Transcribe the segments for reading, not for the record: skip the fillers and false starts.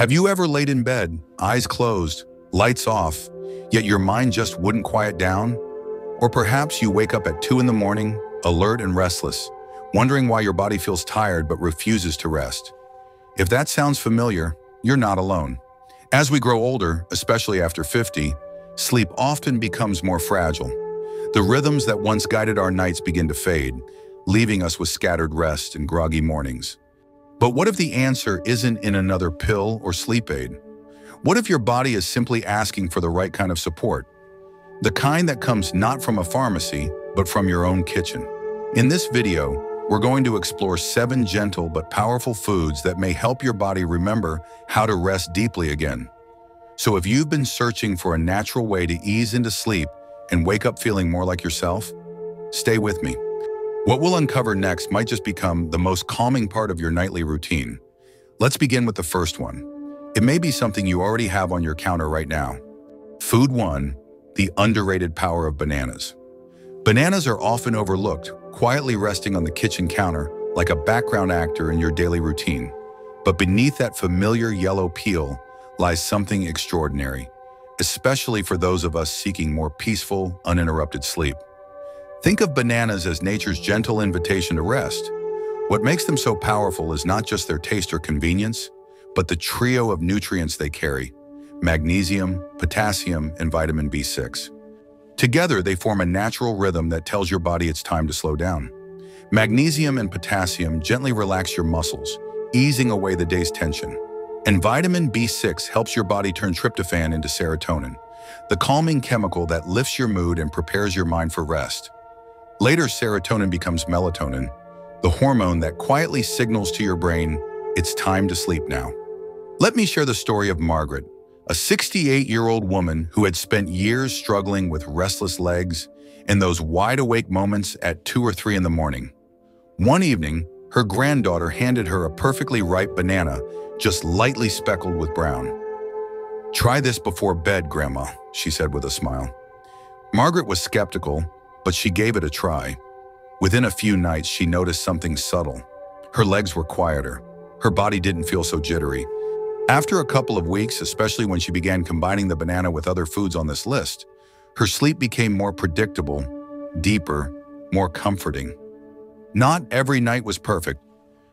Have you ever laid in bed, eyes closed, lights off, yet your mind just wouldn't quiet down? Or perhaps you wake up at 2 in the morning, alert and restless, wondering why your body feels tired but refuses to rest. If that sounds familiar, you're not alone. As we grow older, especially after 50, sleep often becomes more fragile. The rhythms that once guided our nights begin to fade, leaving us with scattered rest and groggy mornings. But what if the answer isn't in another pill or sleep aid? What if your body is simply asking for the right kind of support? The kind that comes not from a pharmacy, but from your own kitchen. In this video, we're going to explore 7 gentle but powerful foods that may help your body remember how to rest deeply again. So if you've been searching for a natural way to ease into sleep and wake up feeling more like yourself, stay with me. What we'll uncover next might just become the most calming part of your nightly routine. Let's begin with the first one. It may be something you already have on your counter right now. Food 1, the underrated power of bananas. Bananas are often overlooked, quietly resting on the kitchen counter like a background actor in your daily routine. But beneath that familiar yellow peel lies something extraordinary, especially for those of us seeking more peaceful, uninterrupted sleep. Think of bananas as nature's gentle invitation to rest. What makes them so powerful is not just their taste or convenience, but the trio of nutrients they carry: magnesium, potassium, and vitamin B6. Together, they form a natural rhythm that tells your body it's time to slow down. Magnesium and potassium gently relax your muscles, easing away the day's tension. And vitamin B6 helps your body turn tryptophan into serotonin, the calming chemical that lifts your mood and prepares your mind for rest. Later, serotonin becomes melatonin, the hormone that quietly signals to your brain, it's time to sleep now. Let me share the story of Margaret, a 68-year-old woman who had spent years struggling with restless legs and those wide-awake moments at 2 or 3 in the morning. One evening, her granddaughter handed her a perfectly ripe banana, just lightly speckled with brown. "Try this before bed, Grandma," she said with a smile. Margaret was skeptical, but she gave it a try. Within a few nights, she noticed something subtle. Her legs were quieter. Her body didn't feel so jittery. After a couple of weeks, especially when she began combining the banana with other foods on this list, her sleep became more predictable, deeper, more comforting. Not every night was perfect,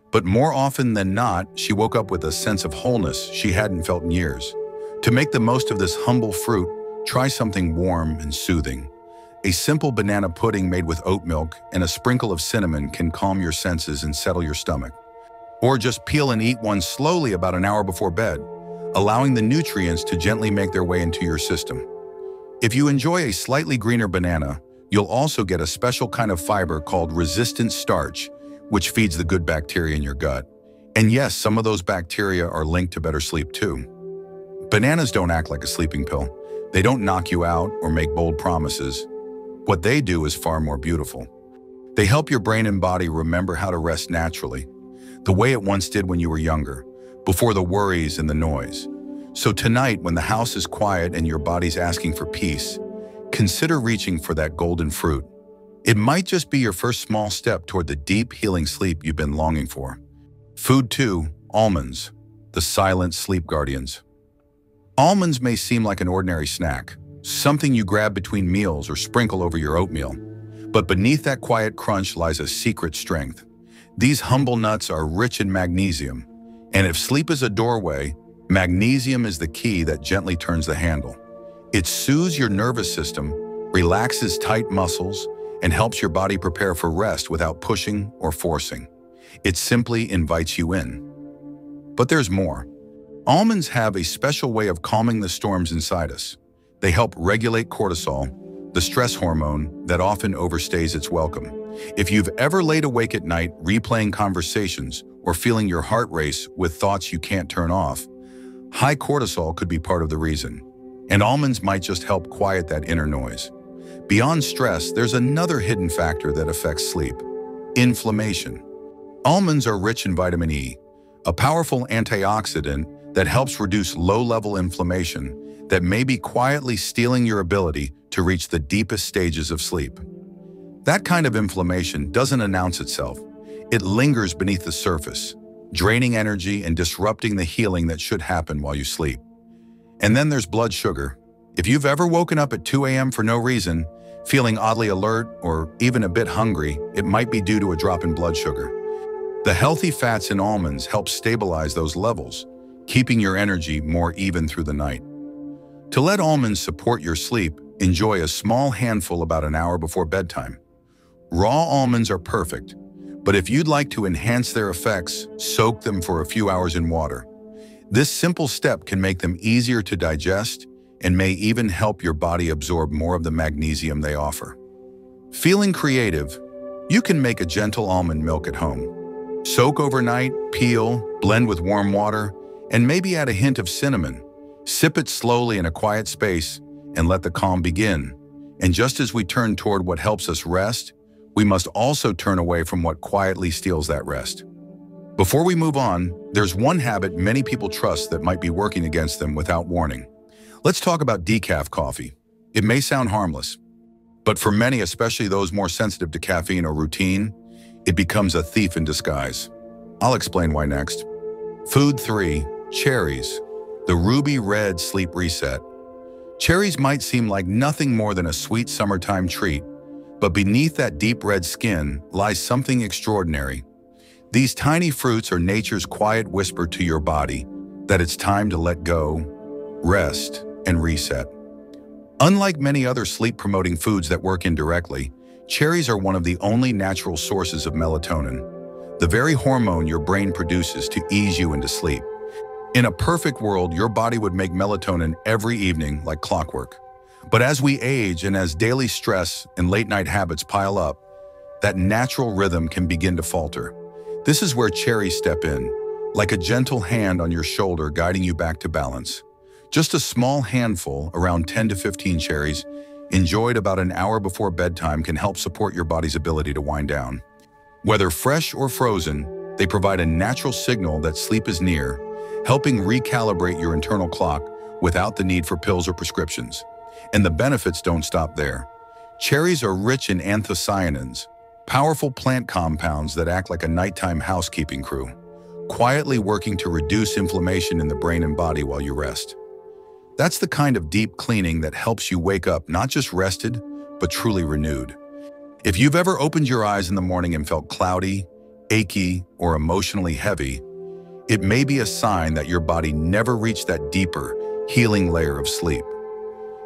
but more often than not, she woke up with a sense of wholeness she hadn't felt in years. To make the most of this humble fruit, try something warm and soothing. A simple banana pudding made with oat milk and a sprinkle of cinnamon can calm your senses and settle your stomach. Or just peel and eat one slowly about an hour before bed, allowing the nutrients to gently make their way into your system. If you enjoy a slightly greener banana, you'll also get a special kind of fiber called resistant starch, which feeds the good bacteria in your gut. And yes, some of those bacteria are linked to better sleep too. Bananas don't act like a sleeping pill. They don't knock you out or make bold promises. What they do is far more beautiful. They help your brain and body remember how to rest naturally, the way it once did when you were younger, before the worries and the noise. So tonight, when the house is quiet and your body's asking for peace, consider reaching for that golden fruit. It might just be your first small step toward the deep, healing sleep you've been longing for. Food 2, almonds, the silent sleep guardians. Almonds may seem like an ordinary snack, something you grab between meals or sprinkle over your oatmeal. But beneath that quiet crunch lies a secret strength. These humble nuts are rich in magnesium, and if sleep is a doorway, magnesium is the key that gently turns the handle. It soothes your nervous system, relaxes tight muscles, and helps your body prepare for rest without pushing or forcing. It simply invites you in. But there's more. Almonds have a special way of calming the storms inside us. They help regulate cortisol, the stress hormone that often overstays its welcome. If you've ever laid awake at night replaying conversations or feeling your heart race with thoughts you can't turn off, high cortisol could be part of the reason. And almonds might just help quiet that inner noise. Beyond stress, there's another hidden factor that affects sleep: inflammation. Almonds are rich in vitamin E, a powerful antioxidant that helps reduce low-level inflammation that may be quietly stealing your ability to reach the deepest stages of sleep. That kind of inflammation doesn't announce itself. It lingers beneath the surface, draining energy and disrupting the healing that should happen while you sleep. And then there's blood sugar. If you've ever woken up at 2 a.m. for no reason, feeling oddly alert or even a bit hungry, it might be due to a drop in blood sugar. The healthy fats in almonds help stabilize those levels, keeping your energy more even through the night. To let almonds support your sleep, enjoy a small handful about an hour before bedtime. Raw almonds are perfect, but if you'd like to enhance their effects, soak them for a few hours in water. This simple step can make them easier to digest and may even help your body absorb more of the magnesium they offer. Feeling creative, you can make a gentle almond milk at home. Soak overnight, peel, blend with warm water, and maybe add a hint of cinnamon. Sip it slowly in a quiet space and let the calm begin. And just as we turn toward what helps us rest, we must also turn away from what quietly steals that rest. Before we move on, there's one habit many people trust that might be working against them without warning. Let's talk about decaf coffee. It may sound harmless, but for many, especially those more sensitive to caffeine or routine, it becomes a thief in disguise. I'll explain why next. Food 3, cherries, the ruby red sleep reset. Cherries might seem like nothing more than a sweet summertime treat, but beneath that deep red skin lies something extraordinary. These tiny fruits are nature's quiet whisper to your body that it's time to let go, rest, and reset. Unlike many other sleep-promoting foods that work indirectly, cherries are one of the only natural sources of melatonin, the very hormone your brain produces to ease you into sleep. In a perfect world, your body would make melatonin every evening like clockwork. But as we age and as daily stress and late-night habits pile up, that natural rhythm can begin to falter. This is where cherries step in, like a gentle hand on your shoulder guiding you back to balance. Just a small handful, around 10 to 15 cherries, enjoyed about an hour before bedtime can help support your body's ability to wind down. Whether fresh or frozen, they provide a natural signal that sleep is near, helping recalibrate your internal clock without the need for pills or prescriptions. And the benefits don't stop there. Cherries are rich in anthocyanins, powerful plant compounds that act like a nighttime housekeeping crew, quietly working to reduce inflammation in the brain and body while you rest. That's the kind of deep cleaning that helps you wake up not just rested, but truly renewed. If you've ever opened your eyes in the morning and felt cloudy, achy, or emotionally heavy, it may be a sign that your body never reached that deeper, healing layer of sleep.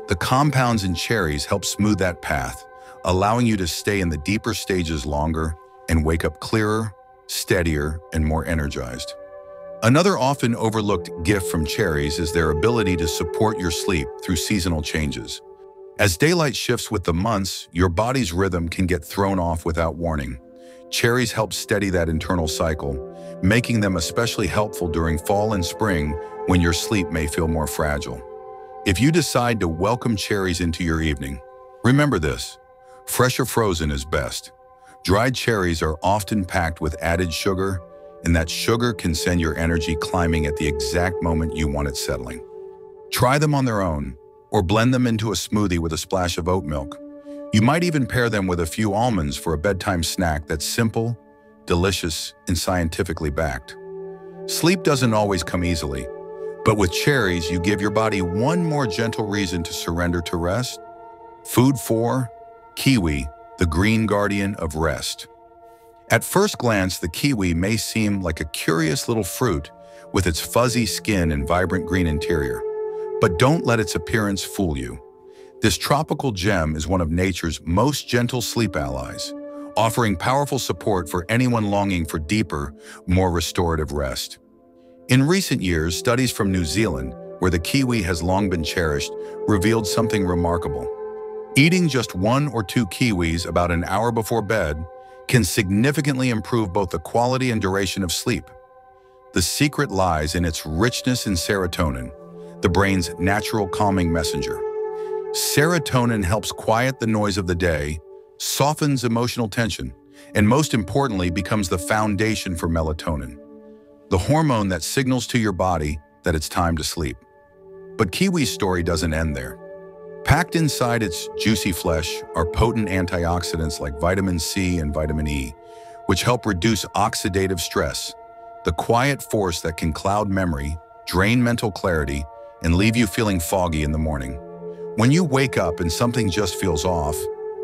The compounds in cherries help smooth that path, allowing you to stay in the deeper stages longer and wake up clearer, steadier, and more energized. Another often overlooked gift from cherries is their ability to support your sleep through seasonal changes. As daylight shifts with the months, your body's rhythm can get thrown off without warning. Cherries help steady that internal cycle, making them especially helpful during fall and spring when your sleep may feel more fragile. If you decide to welcome cherries into your evening, remember this: fresh or frozen is best. Dried cherries are often packed with added sugar, and that sugar can send your energy climbing at the exact moment you want it settling. Try them on their own, or blend them into a smoothie with a splash of oat milk. You might even pair them with a few almonds for a bedtime snack that's simple, delicious, and scientifically backed. Sleep doesn't always come easily, but with cherries, you give your body one more gentle reason to surrender to rest. Food 4, kiwi, the green guardian of rest. At first glance, the kiwi may seem like a curious little fruit with its fuzzy skin and vibrant green interior. But don't let its appearance fool you. This tropical gem is one of nature's most gentle sleep allies, offering powerful support for anyone longing for deeper, more restorative rest. In recent years, studies from New Zealand, where the kiwi has long been cherished, revealed something remarkable. Eating just 1 or 2 kiwis about an hour before bed can significantly improve both the quality and duration of sleep. The secret lies in its richness in serotonin, the brain's natural calming messenger. Serotonin helps quiet the noise of the day, softens emotional tension, and most importantly, becomes the foundation for melatonin, the hormone that signals to your body that it's time to sleep. But kiwi's story doesn't end there. Packed inside its juicy flesh are potent antioxidants like vitamin C and vitamin E, which help reduce oxidative stress, the quiet force that can cloud memory, drain mental clarity, and leave you feeling foggy in the morning. When you wake up and something just feels off,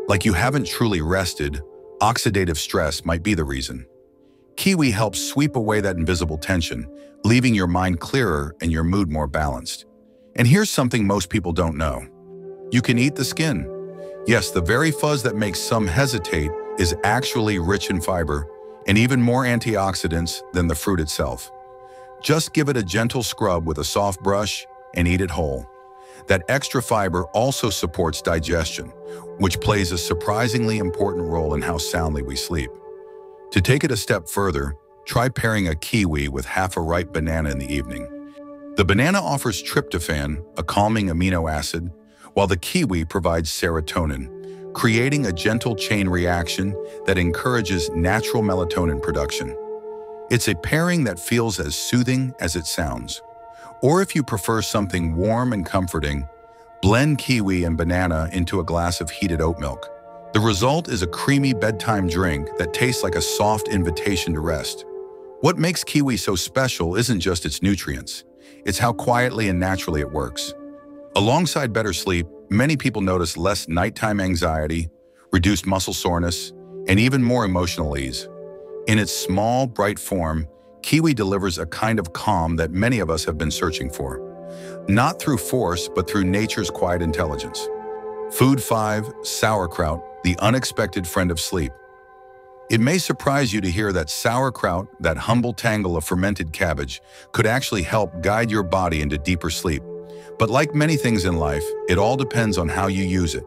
like you haven't truly rested, oxidative stress might be the reason. Kiwi helps sweep away that invisible tension, leaving your mind clearer and your mood more balanced. And here's something most people don't know. You can eat the skin. Yes, the very fuzz that makes some hesitate is actually rich in fiber and even more antioxidants than the fruit itself. Just give it a gentle scrub with a soft brush and eat it whole. That extra fiber also supports digestion, which plays a surprisingly important role in how soundly we sleep. To take it a step further, try pairing a kiwi with half a ripe banana in the evening. The banana offers tryptophan, a calming amino acid, while the kiwi provides serotonin, creating a gentle chain reaction that encourages natural melatonin production. It's a pairing that feels as soothing as it sounds. Or if you prefer something warm and comforting, blend kiwi and banana into a glass of heated oat milk. The result is a creamy bedtime drink that tastes like a soft invitation to rest. What makes kiwi so special isn't just its nutrients, it's how quietly and naturally it works. Alongside better sleep, many people notice less nighttime anxiety, reduced muscle soreness, and even more emotional ease. In its small, bright form, kiwi delivers a kind of calm that many of us have been searching for. Not through force, but through nature's quiet intelligence. Food 5, sauerkraut, the unexpected friend of sleep. It may surprise you to hear that sauerkraut, that humble tangle of fermented cabbage, could actually help guide your body into deeper sleep. But like many things in life, it all depends on how you use it.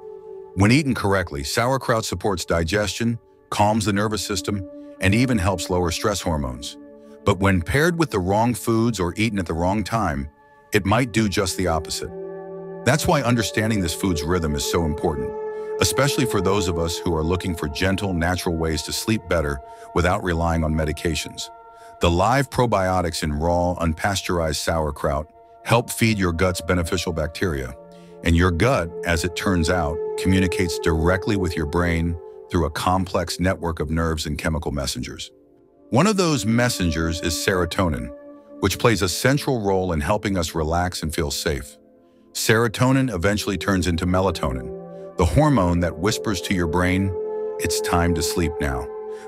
When eaten correctly, sauerkraut supports digestion, calms the nervous system, and even helps lower stress hormones. But when paired with the wrong foods or eaten at the wrong time, it might do just the opposite. That's why understanding this food's rhythm is so important, especially for those of us who are looking for gentle, natural ways to sleep better without relying on medications. The live probiotics in raw, unpasteurized sauerkraut help feed your gut's beneficial bacteria. And your gut, as it turns out, communicates directly with your brain through a complex network of nerves and chemical messengers. One of those messengers is serotonin, which plays a central role in helping us relax and feel safe. Serotonin eventually turns into melatonin, the hormone that whispers to your brain, it's time to sleep now.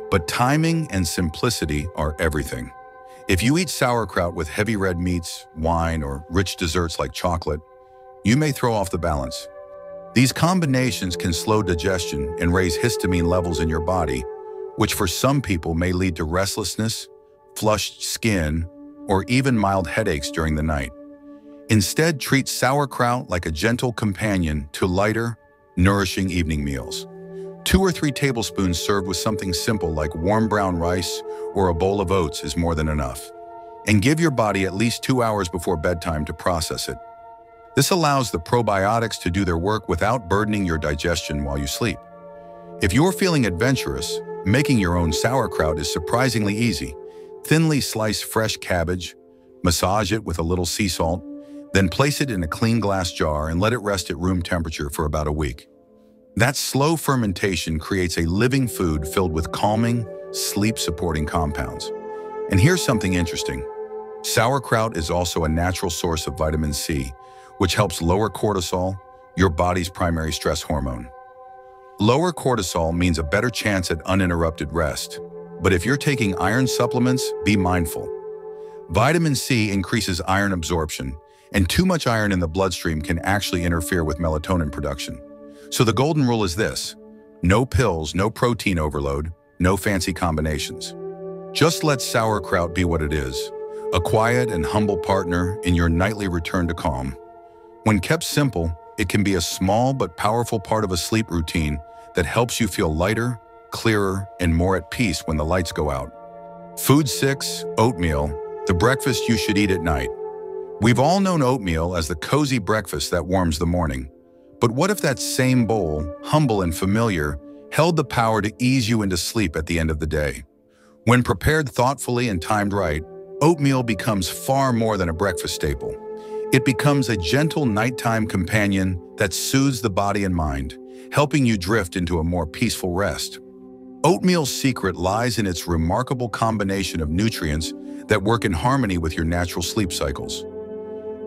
But timing and simplicity are everything. If you eat sauerkraut with heavy red meats, wine, or rich desserts like chocolate, you may throw off the balance. These combinations can slow digestion and raise histamine levels in your body, which for some people may lead to restlessness, flushed skin, or even mild headaches during the night. Instead, treat sauerkraut like a gentle companion to lighter, nourishing evening meals. 2 or 3 tablespoons served with something simple like warm brown rice or a bowl of oats is more than enough. And give your body at least 2 hours before bedtime to process it. This allows the probiotics to do their work without burdening your digestion while you sleep. If you're feeling adventurous, making your own sauerkraut is surprisingly easy. Thinly slice fresh cabbage, massage it with a little sea salt, then place it in a clean glass jar and let it rest at room temperature for about a week. That slow fermentation creates a living food filled with calming, sleep-supporting compounds. And here's something interesting. Sauerkraut is also a natural source of vitamin C, which helps lower cortisol, your body's primary stress hormone. Lower cortisol means a better chance at uninterrupted rest. But if you're taking iron supplements, be mindful. Vitamin C increases iron absorption, and too much iron in the bloodstream can actually interfere with melatonin production. So the golden rule is this: no pills, no protein overload, no fancy combinations. Just let sauerkraut be what it is, a quiet and humble partner in your nightly return to calm. When kept simple, it can be a small but powerful part of a sleep routine that helps you feel lighter, clearer, and more at peace when the lights go out. Food 6, oatmeal, the breakfast you should eat at night. We've all known oatmeal as the cozy breakfast that warms the morning. But what if that same bowl, humble and familiar, held the power to ease you into sleep at the end of the day? When prepared thoughtfully and timed right, oatmeal becomes far more than a breakfast staple. It becomes a gentle nighttime companion that soothes the body and mind, helping you drift into a more peaceful rest. Oatmeal's secret lies in its remarkable combination of nutrients that work in harmony with your natural sleep cycles.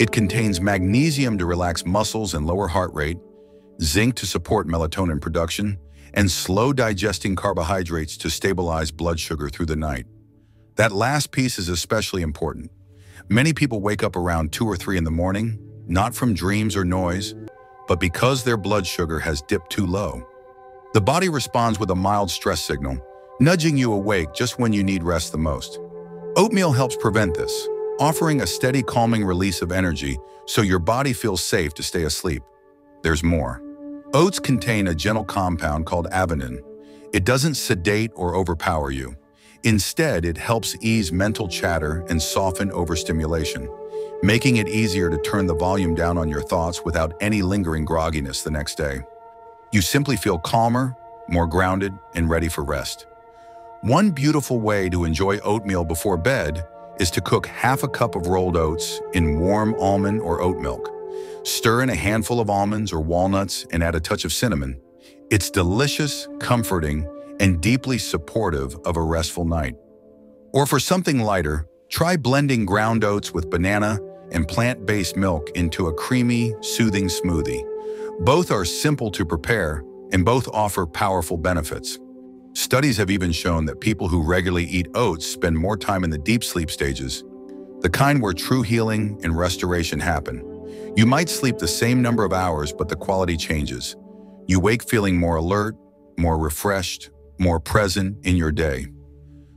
It contains magnesium to relax muscles and lower heart rate, zinc to support melatonin production, and slow digesting carbohydrates to stabilize blood sugar through the night. That last piece is especially important. Many people wake up around 2 or 3 in the morning, not from dreams or noise, but because their blood sugar has dipped too low. The body responds with a mild stress signal, nudging you awake just when you need rest the most. Oatmeal helps prevent this, offering a steady calming release of energy so your body feels safe to stay asleep. There's more. Oats contain a gentle compound called avenin. It doesn't sedate or overpower you. Instead, it helps ease mental chatter and soften overstimulation, making it easier to turn the volume down on your thoughts without any lingering grogginess the next day. You simply feel calmer, more grounded, and ready for rest. One beautiful way to enjoy oatmeal before bed is to cook half a cup of rolled oats in warm almond or oat milk. Stir in a handful of almonds or walnuts and add a touch of cinnamon. It's delicious, comforting, and deeply supportive of a restful night. Or for something lighter, try blending ground oats with banana and plant-based milk into a creamy, soothing smoothie. Both are simple to prepare, and both offer powerful benefits. Studies have even shown that people who regularly eat oats spend more time in the deep sleep stages, the kind where true healing and restoration happen. You might sleep the same number of hours, but the quality changes. You wake feeling more alert, more refreshed, more present in your day.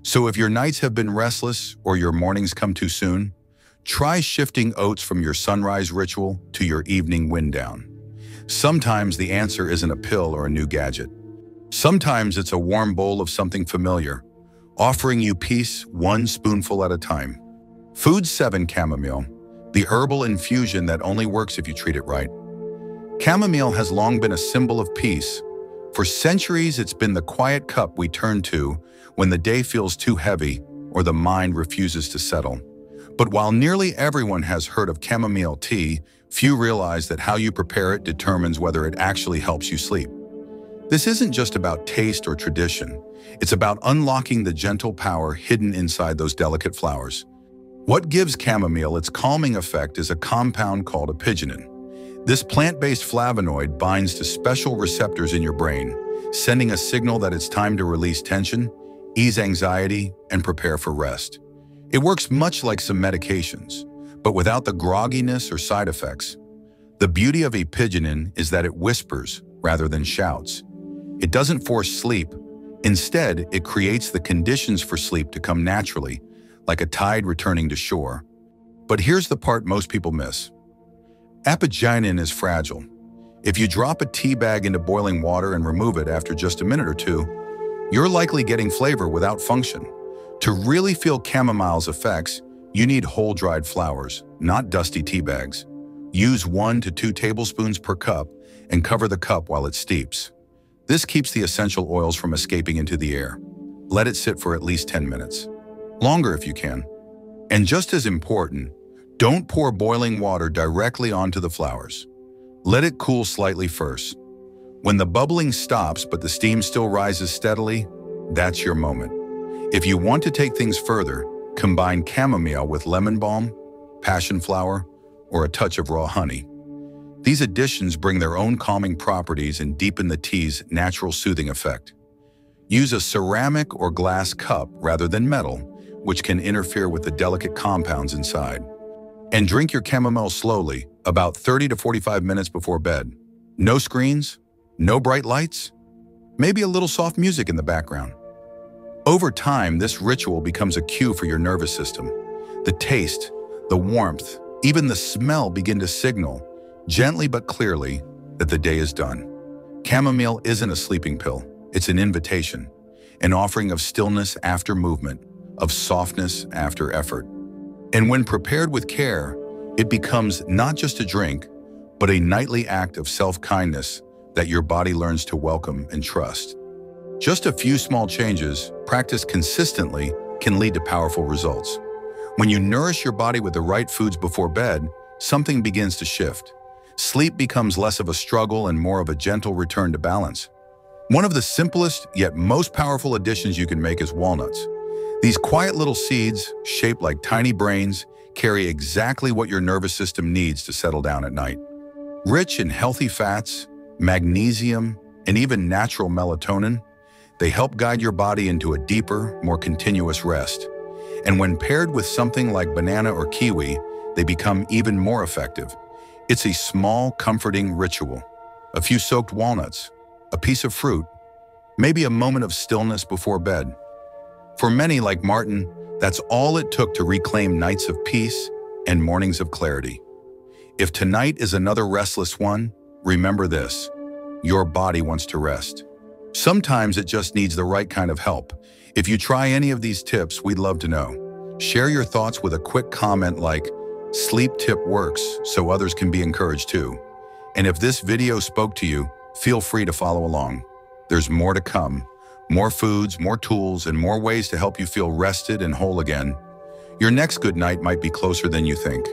So if your nights have been restless or your mornings come too soon, try shifting oats from your sunrise ritual to your evening wind down. Sometimes the answer isn't a pill or a new gadget. Sometimes it's a warm bowl of something familiar, offering you peace one spoonful at a time. Food 7 Chamomile, the herbal infusion that only works if you treat it right. Chamomile has long been a symbol of peace. For centuries, it's been the quiet cup we turn to when the day feels too heavy or the mind refuses to settle. But while nearly everyone has heard of chamomile tea, few realize that how you prepare it determines whether it actually helps you sleep. This isn't just about taste or tradition. It's about unlocking the gentle power hidden inside those delicate flowers. What gives chamomile its calming effect is a compound called apigenin. This plant-based flavonoid binds to special receptors in your brain, sending a signal that it's time to release tension, ease anxiety, and prepare for rest. It works much like some medications, but without the grogginess or side effects. The beauty of apigenin is that it whispers rather than shouts. It doesn't force sleep. Instead, it creates the conditions for sleep to come naturally, like a tide returning to shore. But here's the part most people miss. Apigenin is fragile. If you drop a tea bag into boiling water and remove it after just a minute or two, you're likely getting flavor without function. To really feel chamomile's effects, you need whole dried flowers, not dusty tea bags. Use 1 to 2 tablespoons per cup and cover the cup while it steeps. This keeps the essential oils from escaping into the air. Let it sit for at least 10 minutes. Longer if you can. And just as important, don't pour boiling water directly onto the flowers. Let it cool slightly first. When the bubbling stops but the steam still rises steadily, that's your moment. If you want to take things further, combine chamomile with lemon balm, passion flower, or a touch of raw honey. These additions bring their own calming properties and deepen the tea's natural soothing effect. Use a ceramic or glass cup rather than metal, which can interfere with the delicate compounds inside. And drink your chamomile slowly, about 30 to 45 minutes before bed. No screens, no bright lights, maybe a little soft music in the background. Over time, this ritual becomes a cue for your nervous system. The taste, the warmth, even the smell begin to signal, gently but clearly, that the day is done. Chamomile isn't a sleeping pill, it's an invitation, an offering of stillness after movement, of softness after effort. And when prepared with care, it becomes not just a drink, but a nightly act of self-kindness that your body learns to welcome and trust. Just a few small changes, practiced consistently, can lead to powerful results. When you nourish your body with the right foods before bed, something begins to shift. Sleep becomes less of a struggle and more of a gentle return to balance. One of the simplest yet most powerful additions you can make is walnuts. These quiet little seeds, shaped like tiny brains, carry exactly what your nervous system needs to settle down at night. Rich in healthy fats, magnesium, and even natural melatonin, they help guide your body into a deeper, more continuous rest. And when paired with something like banana or kiwi, they become even more effective. It's a small, comforting ritual. A few soaked walnuts, a piece of fruit, maybe a moment of stillness before bed. For many, like Martin, that's all it took to reclaim nights of peace and mornings of clarity. If tonight is another restless one, remember this: your body wants to rest. Sometimes it just needs the right kind of help. If you try any of these tips, we'd love to know. Share your thoughts with a quick comment like, "Sleep tip works," so others can be encouraged too. And if this video spoke to you, feel free to follow along. There's more to come. More foods, more tools, and more ways to help you feel rested and whole again. Your next good night might be closer than you think.